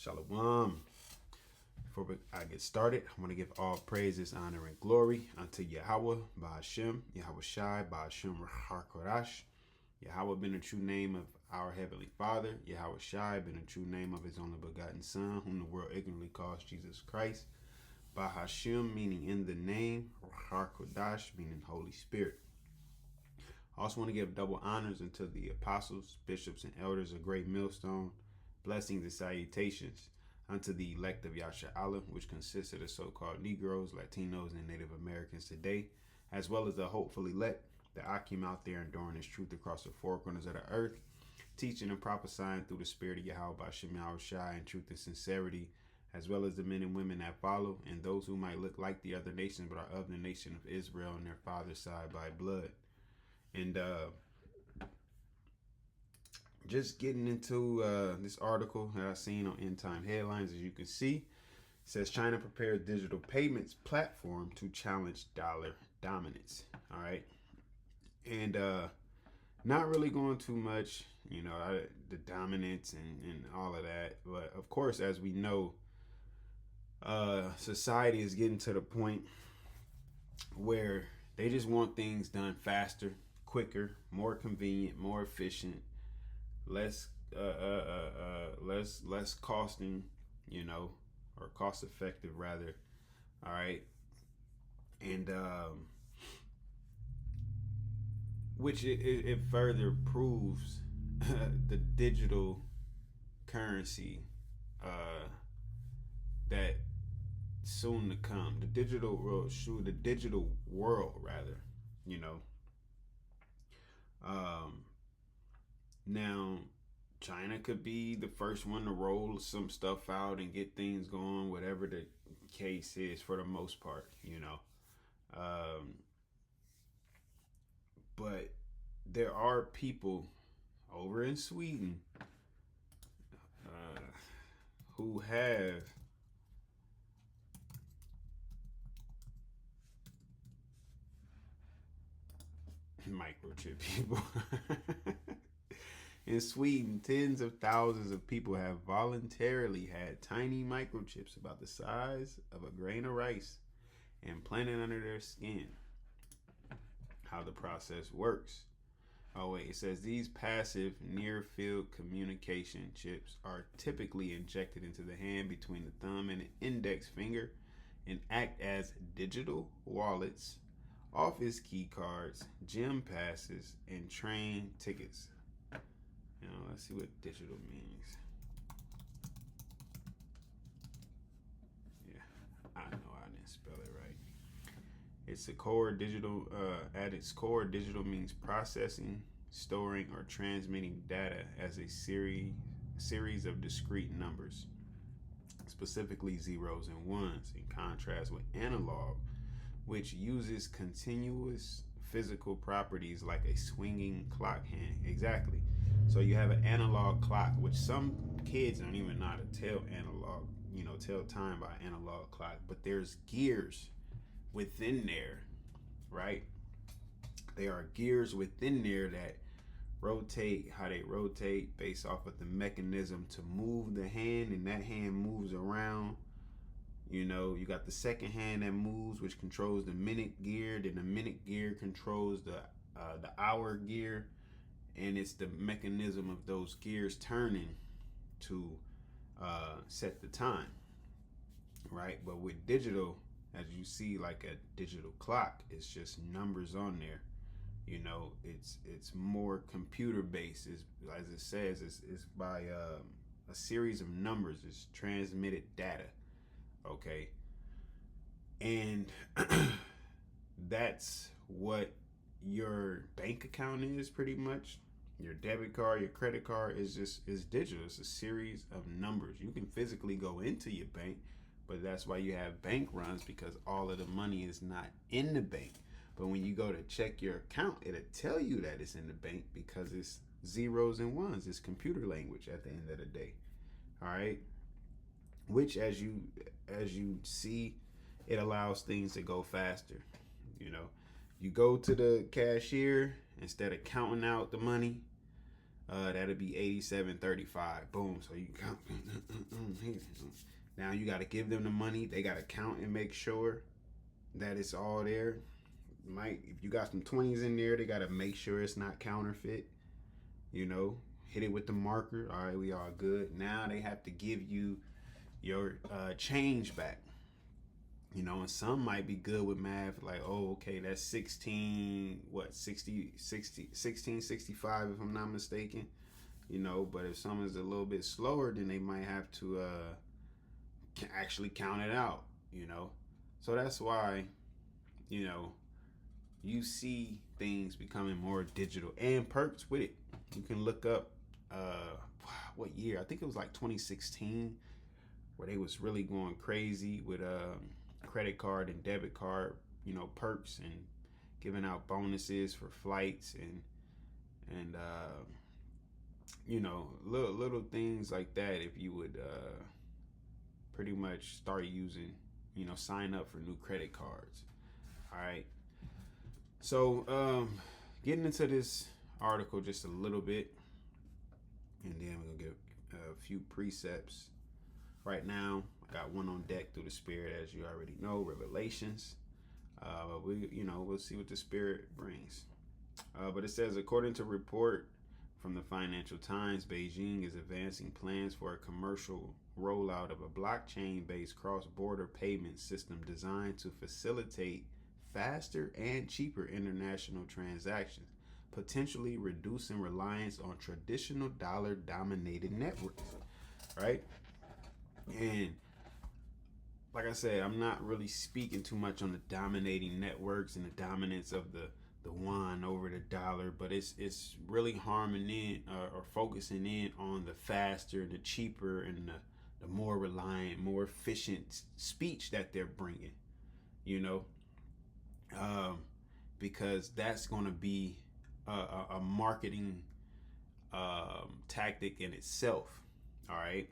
Shalom. Before I get started, I want to give all praises, honor, and glory unto Yahawah, BAHASHAM, YAHWASHI, BAHASHAM, QADASH. Yahawah been the true name of our Heavenly Father. YAHWASHI been the true name of His only begotten Son, whom the world ignorantly calls Jesus Christ. BAHASHAM meaning in the name, QADASH meaning Holy Spirit. I also want to give double honors unto the apostles, bishops, and elders of Great Millstone. Blessings and salutations unto the elect of YAHWASHI, which consists of the so-called Negroes, Latinos, and Native Americans today, as well as the hopeful elect that I came out there enduring His truth across the four corners of the earth, teaching and prophesying through the spirit of Yahawah, YAHWASHI, in truth and sincerity, as well as the men and women that follow, and those who might look like the other nations but are of the nation of Israel and their father's side by blood. And just getting into this article that I seen on End Time Headlines, as you can see, it says China prepares digital payments platform to challenge dollar dominance. All right, and not really going too much, you know, the dominance and all of that. But of course, as we know, society is getting to the point where they just want things done faster, quicker, more convenient, more efficient, less costing, you know, or cost effective rather. All right. And which it further proves the digital currency that soon to come, the digital world rather, you know. Now China could be the first one to roll some stuff out and get things going, whatever the case is, for the most part, you know. But there are people over in Sweden who have microchip people. In Sweden, tens of thousands of people have voluntarily had tiny microchips about the size of a grain of rice implanted under their skin. How the process works. Oh wait, it says these passive near-field communication chips are typically injected into the hand between the thumb and the index finger and act as digital wallets, office key cards, gym passes, and train tickets. You know, let's see what digital means. Yeah, I know I didn't spell it right. It's a core digital. At its core, digital means processing, storing, or transmitting data as a series of discrete numbers, specifically zeros and ones, in contrast with analog, which uses continuous physical properties like a swinging clock hand. Exactly. So you have an analog clock, which some kids don't even know how to tell analog, you know, tell time by analog clock, but there's gears within there, right? There are gears within there that rotate how they rotate based off of the mechanism to move the hand, and that hand moves around. You know, you got the second hand that moves, which controls the minute gear. Then the minute gear controls the hour gear, and it's the mechanism of those gears turning to set the time, right? But with digital, as you see, like a digital clock, it's just numbers on there. You know, it's more computer based. As it says, it's by a series of numbers. It's transmitted data. Okay, and that's what your bank account is pretty much. Your debit card, your credit card is digital. It's a series of numbers. You can physically go into your bank, but that's why you have bank runs, because all of the money is not in the bank. But when you go to check your account, it'll tell you that it's in the bank because it's zeros and ones. It's computer language at the end of the day. All right. Which, as you see, it allows things to go faster. You know, you go to the cashier, instead of counting out the money, that'll be $87.35. Boom. So you count Now you got to give them the money. They got to count and make sure that it's all there. If you got some 20s in there, they got to make sure it's not counterfeit. Hit it with the marker. All right, we all good. Now they have to give you your change back. And some might be good with math, like, oh, okay, that's 1665 if I'm not mistaken. But if someone's a little bit slower, then they might have to actually count it out. So that's why you see things becoming more digital, and perks with it. You can look up what year, I think it was like 2016, where they was really going crazy with credit card and debit card perks, and giving out bonuses for flights and little things like that. If you would pretty much start using, sign up for new credit cards. All right, so getting into this article just a little bit, and then we're gonna give a few precepts. Right now, I got one on deck through the Spirit, as you already know, Revelations. We'll see what the Spirit brings. But it says, according to report from the Financial Times, Beijing is advancing plans for a commercial rollout of a blockchain-based cross-border payment system designed to facilitate faster and cheaper international transactions, potentially reducing reliance on traditional dollar-dominated networks, right? And like I said, I'm not really speaking too much on the dominating networks and the dominance of the yuan over the dollar, but it's really harming in or focusing in on the faster, the cheaper, and the more reliant, more efficient speech that they're bringing, because that's going to be a marketing tactic in itself. All right.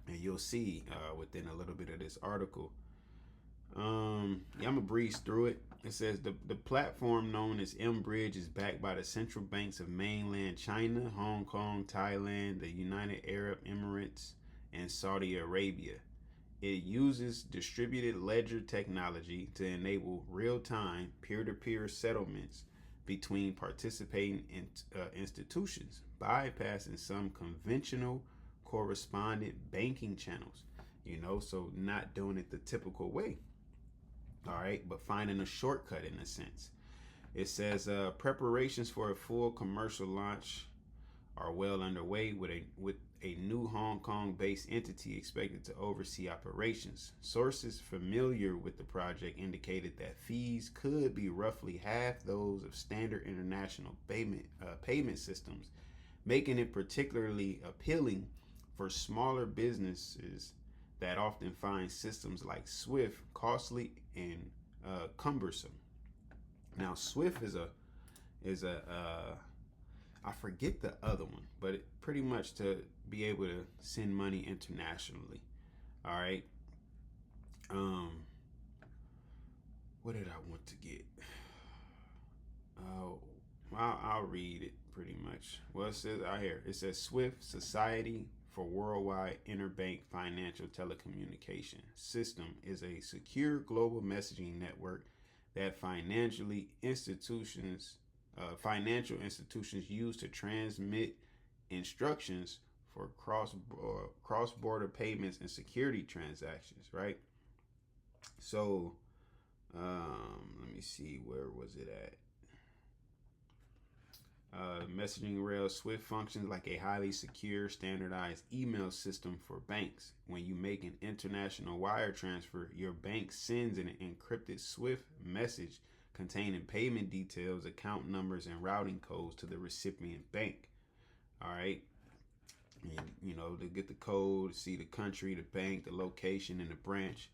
And you'll see within a little bit of this article. I'm gonna breeze through it. It says the platform known as mBridge is backed by the central banks of mainland China, Hong Kong, Thailand, the United Arab Emirates, and Saudi Arabia. It uses distributed ledger technology to enable real-time peer-to-peer settlements between participating institutions, bypassing some conventional correspondent banking channels, so not doing it the typical way. All right, but finding a shortcut in a sense. It says preparations for a full commercial launch are well underway with a new Hong Kong-based entity expected to oversee operations. Sources familiar with the project indicated that fees could be roughly half those of standard international payment systems, making it particularly appealing for smaller businesses that often find systems like SWIFT costly and cumbersome. Now, SWIFT is a I forget the other one, but it pretty much to be able to send money internationally. All right. What did I want to get? Oh, I'll read it pretty much. Well, it says out here, it says SWIFT, Society for Worldwide Interbank Financial Telecommunication System, is a secure global messaging network that financial institutions use to transmit instructions for cross-border payments and security transactions, right? So let me see, where was it at? Messaging rails SWIFT functions like a highly secure, standardized email system for banks. When you make an international wire transfer, your bank sends an encrypted SWIFT message containing payment details, account numbers, and routing codes to the recipient bank. All right. And, to get the code, see the country, the bank, the location, and the branch.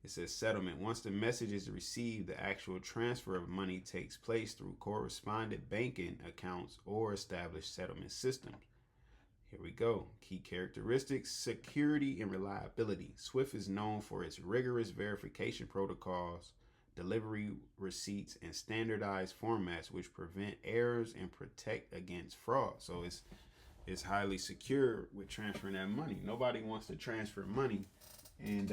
It says settlement. Once the message is received, the actual transfer of money takes place through correspondent banking accounts or established settlement systems. Here we go. Key characteristics: security and reliability. SWIFT is known for its rigorous verification protocols, delivery receipts, and standardized formats which prevent errors and protect against fraud. So is highly secure with transferring that money. Nobody wants to transfer money and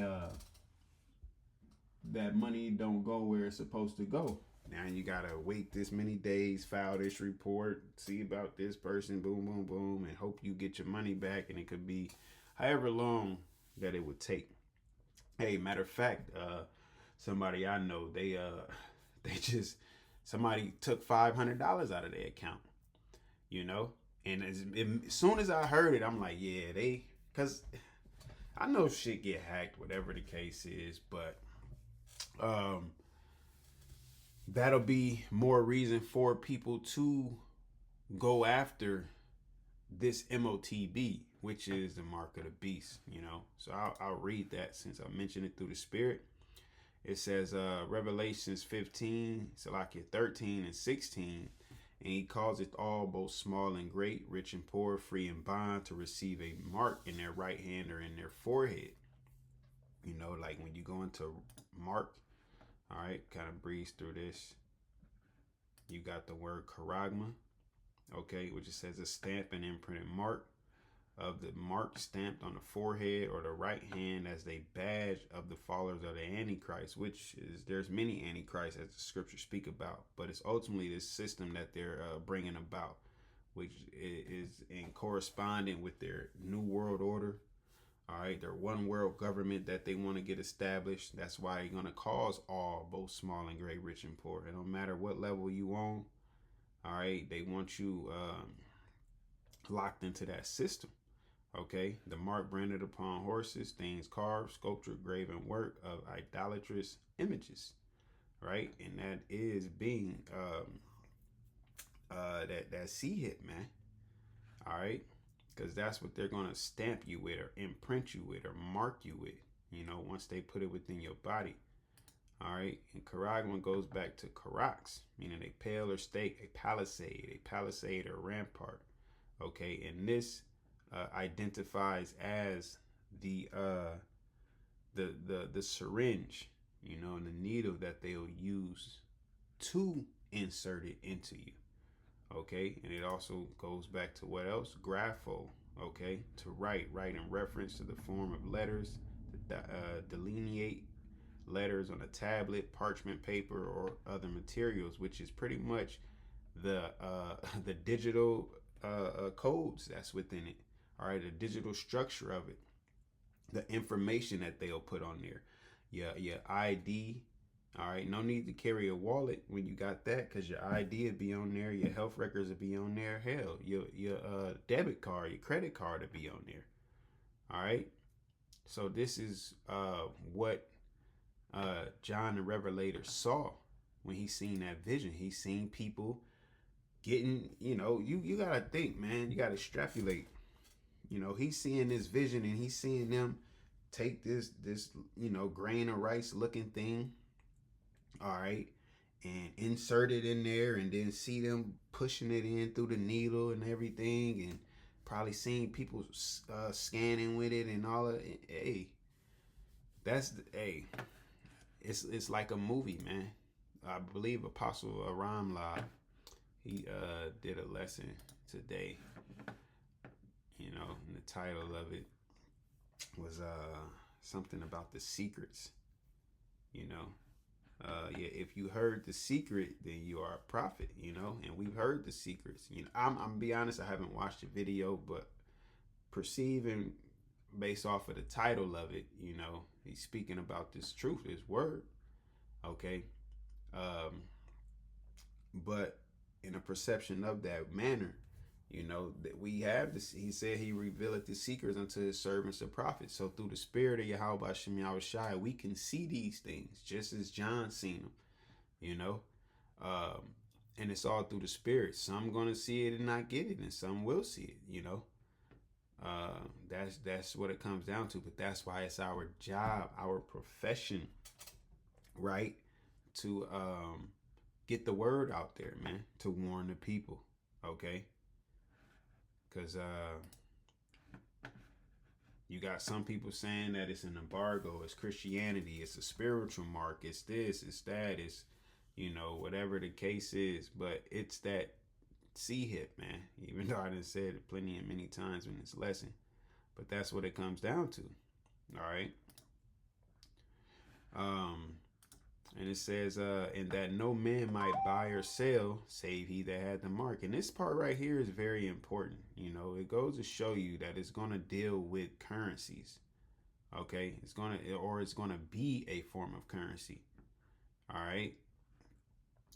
that money don't go where it's supposed to go. Now you gotta wait this many days, file this report, see about this person, boom, boom, boom, and hope you get your money back. And it could be however long that it would take. Hey, matter of fact, somebody I know, they just somebody took $500 out of their account, you know. And as soon as I heard it, I'm like, yeah, because I know shit get hacked, whatever the case is, but that'll be more reason for people to go after this MOTB, which is the mark of the beast, you know. So I'll read that since I mentioned it through the spirit. It says Revelations 15, Salakia 13 and 16, and he calls it all, both small and great, rich and poor, free and bond, to receive a mark in their right hand or in their forehead. You know, like when you go into mark, all right, kind of breeze through this. You got the word charagma, okay, which it says a stamp and imprinted mark of the mark stamped on the forehead or the right hand as a badge of the followers of the Antichrist, which is, there's many Antichrists as the scriptures speak about, but it's ultimately this system that they're bringing about, which is in corresponding with their new world order. All right, their one world government that they want to get established. That's why you're going to cause all, both small and great, rich and poor. It don't matter what level you on. All right, they want you locked into that system. Okay, the mark branded upon horses, things carved, sculptured, graven work of idolatrous images, right? And that is being that C hit, man. All right, because that's what they're gonna stamp you with, or imprint you with, or mark you with. You know, once they put it within your body. All right, and charagma goes back to karax, meaning a pale or stake, a palisade or rampart. Okay, and this identifies as the syringe, you know, and the needle that they'll use to insert it into you. Okay, and it also goes back to what else? Grapho. Okay, to write in reference to the form of letters, to delineate letters on a tablet, parchment paper, or other materials, which is pretty much the digital codes that's within it. All right, the digital structure of it, the information that they'll put on there, your ID. All right, no need to carry a wallet when you got that, because your ID will be on there, your health records will be on there, hell, your debit card, your credit card will be on there. All right, so this is what John the Revelator saw when he seen that vision. He seen people getting, you know, you gotta think, man, you gotta extrapolate. You know, he's seeing this vision and he's seeing them take this you know, grain of rice looking thing, all right, and insert it in there, and then see them pushing it in through the needle and everything, and probably seeing people scanning with it and all of it. Hey, it's like a movie, man. I believe Apostle Ramla, he did a lesson today, you know, and the title of it was something about the secrets, you know. Yeah, if you heard the secret, then you are a prophet, you know, and we've heard the secrets. You know, I'm gonna be honest, I haven't watched the video, but perceiving based off of the title of it, you know, he's speaking about this truth, this word, okay. But in a perception of that manner, you know, that we have this, he said he revealed the secrets unto his servants, the prophets. So through the spirit of YAHWASHI, we can see these things just as John seen them, you know. And it's all through the spirit. Some gonna see it and not get it, and some will see it, you know. That's what it comes down to. But that's why it's our job, our profession, right, to get the word out there, man, to warn the people, okay? Because you got some people saying that it's an embargo, it's Christianity, it's a spiritual mark, it's this, it's that, it's, you know, whatever the case is. But it's that C hip, man. Even though I done said it plenty and many times in this lesson, but that's what it comes down to. All right. And it says, and that no man might buy or sell save he that had the mark. And this part right here is very important. You know, it goes to show you that it's going to deal with currencies. Okay, it's going to be a form of currency. All right.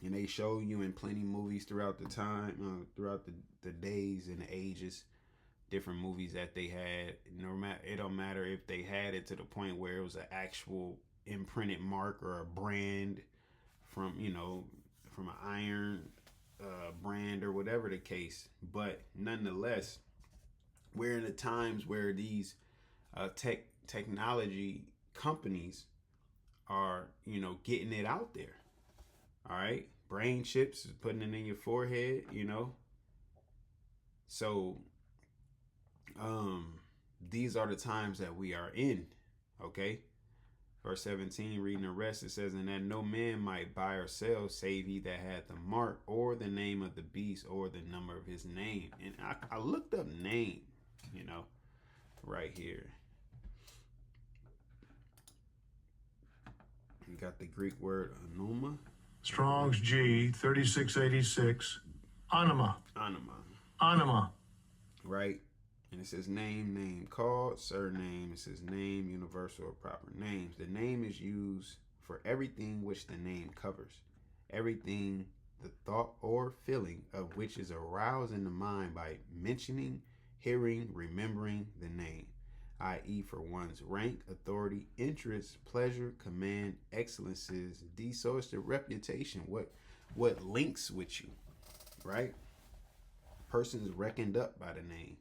And they show you in plenty movies throughout the time, throughout the days and the ages, different movies that they had. No matter, it don't matter if they had it to the point where it was an actual imprinted mark or a brand from, you know, from an iron brand or whatever the case. But nonetheless, we're in the times where these technology companies are, you know, getting it out there. All right, brain chips, putting it in your forehead, you know. So these are the times that we are in. Okay. Verse 17, reading the rest, it says, and that no man might buy or sell save he that had the mark or the name of the beast or the number of his name. And I looked up name, you know, right here. You got the Greek word anoma. Strong's G 3686. Anima. Anima. Right. And it says name, called, surname. It says name, universal or proper names. The name is used for everything which the name covers. Everything, the thought or feeling of which is aroused in the mind by mentioning, hearing, remembering the name, i.e. for one's rank, authority, interest, pleasure, command, excellences. So it's the reputation, what links with you, right? Person's reckoned up by the name.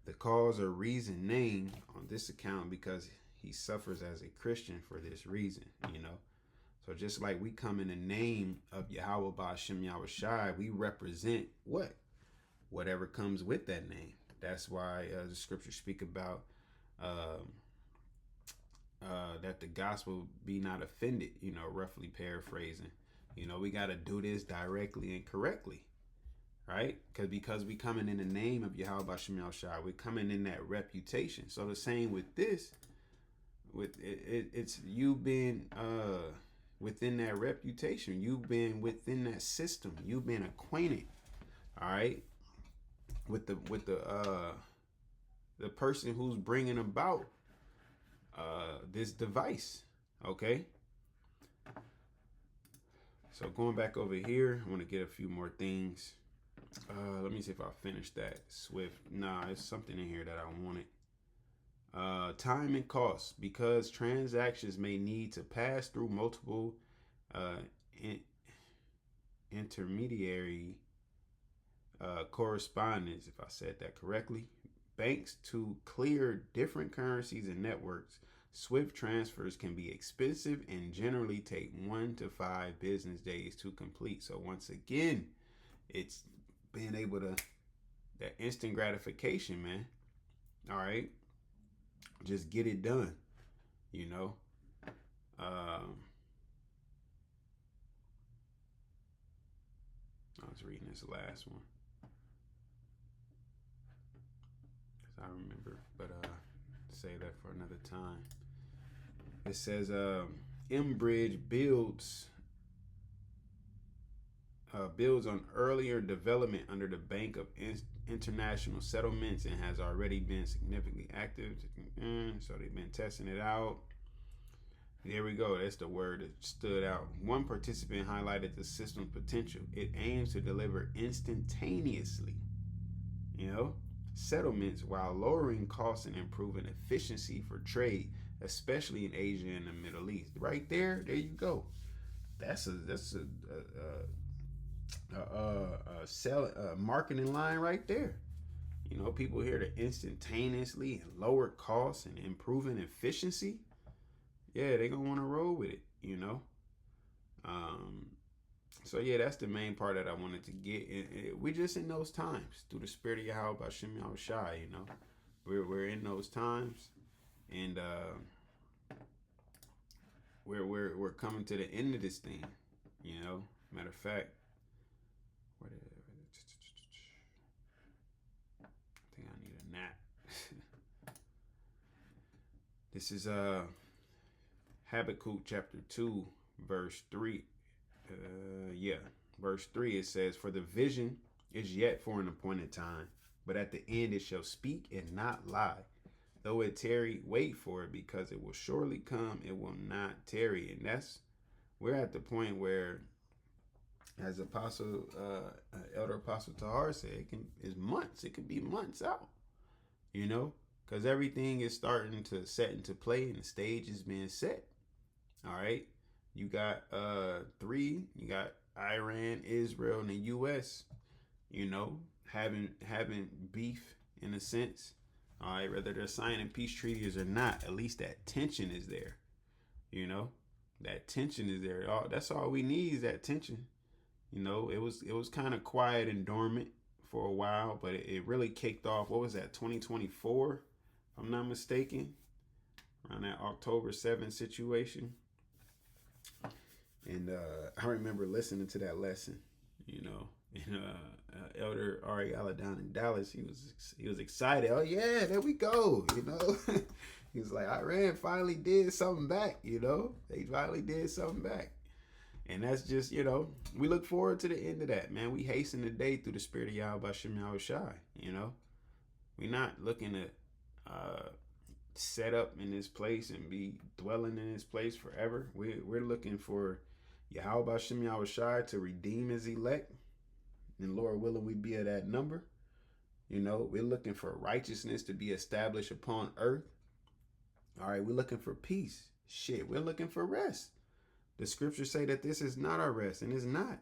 The cause or reason named on this account because he suffers as a Christian for this reason, you know. So just like we come in the name of Yahawah, BAHASHAM, YAHWASHI, we represent what? Whatever comes with that name. That's why the scriptures speak about that the gospel be not offended, you know, roughly paraphrasing. You know, we got to do this directly and correctly. Right? Because we coming in the name of Yahawah, BAHASHAM, YAHWASHI, we're coming in that reputation. So the same with this, with it's you been within that reputation. You've been within that system. You've been acquainted, all right, with the person who's bringing about this device. Okay. So going back over here, I want to get a few more things. Let me see if I finished that Swift. Nah, it's something in here that I wanted. Time and cost, because transactions may need to pass through multiple intermediary correspondence, if I said that correctly, banks to clear different currencies and networks. Swift transfers can be expensive and generally take 1 to 5 business days to complete. So once again, it's being able to, that instant gratification, man. All right. Just get it done, you know. I was reading this last one because I remember, but say that for another time. It says Mbridge builds on earlier development under the Bank of International Settlements and has already been significantly active. So they've been testing it out. There we go. That's the word that stood out. One participant highlighted the system's potential. It aims to deliver instantaneously, you know, settlements while lowering costs and improving efficiency for trade, especially in Asia and the Middle East. Right there you go. That's a marketing line right there. You know, people here to instantaneously and lower costs and improving efficiency. Yeah, they're gonna want to roll with it, you know. So yeah, that's the main part that I wanted to get. We're just in those times through the spirit of Yahawah, BAHASHAM, YAHWASHI, you know. We're in those times, and we're coming to the end of this thing, you know. Matter of fact, not. This is Habakkuk chapter 2, verse 3. Verse 3, it says, "For the vision is yet for an appointed time, but at the end it shall speak and not lie. Though it tarry, wait for it, because it will surely come, it will not tarry." And we're at the point where, as Apostle Elder Apostle Tahar said, it could be months out, because everything is starting to set into play and the stage is being set. All right, you got you got Iran, Israel, and the U.S. having beef in a sense. All right, whether they're signing peace treaties or not, at least that tension is there. That tension is there. That's all we need is that tension. It was kind of quiet and dormant for a while, but it really kicked off. What was that, 2024? If I'm not mistaken, around that October 7th situation. And I remember listening to that lesson, and Elder Ariella down in Dallas, he was excited. Oh yeah, there we go. He was like, Iran finally did something back. They finally did something back. And that's just, we look forward to the end of that, man. We hasten the day through the spirit of YAHWASHI, YAHWASHI. We're not looking to set up in this place and be dwelling in this place forever. We're looking for YAHWASHI, YAHWASHI to redeem his elect. And Lord willing, we be of that number. We're looking for righteousness to be established upon earth. All right, we're looking for peace. Shit, we're looking for rest. The scriptures say that this is not our rest, and it's not.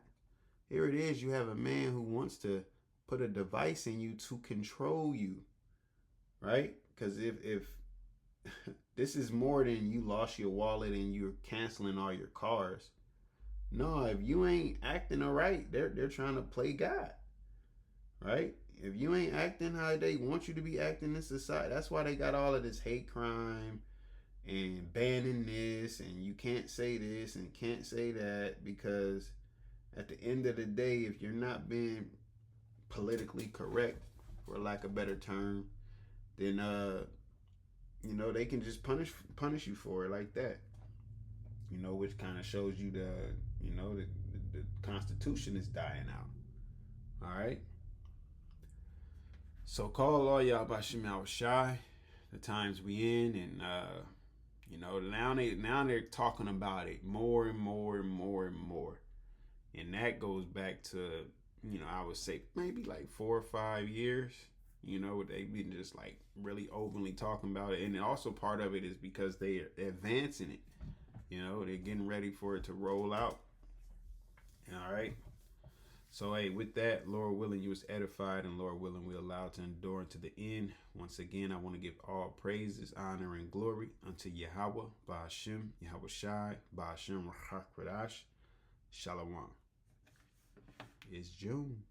Here it is. You have a man who wants to put a device in you to control you, right? Because if this is more than you lost your wallet and you're canceling all your cars. No, if you ain't acting all right, they're trying to play God, right? If you ain't acting how they want you to be acting in society, that's why they got all of this hate crime and banning this, and you can't say this and can't say that, because at the end of the day, if you're not being politically correct, for lack of a better term, then they can just punish you for it like that. Which kind of shows you the Constitution is dying out. All right. So call all y'all BAHASHAM YAHWASHI, the times we in, and now they're talking about it more and more and more and more. And that goes back to, I would say maybe like 4 or 5 years. They've been just like really openly talking about it. And also part of it is because they're advancing it. They're getting ready for it to roll out. All right. So, hey, with that, Lord willing, you was edified, and Lord willing, we allowed to endure unto the end. Once again, I want to give all praises, honor, and glory unto Yahawah, BAHASHAM, YAHWASHI, BAHASHAM, QADASH, Shalom. It's June.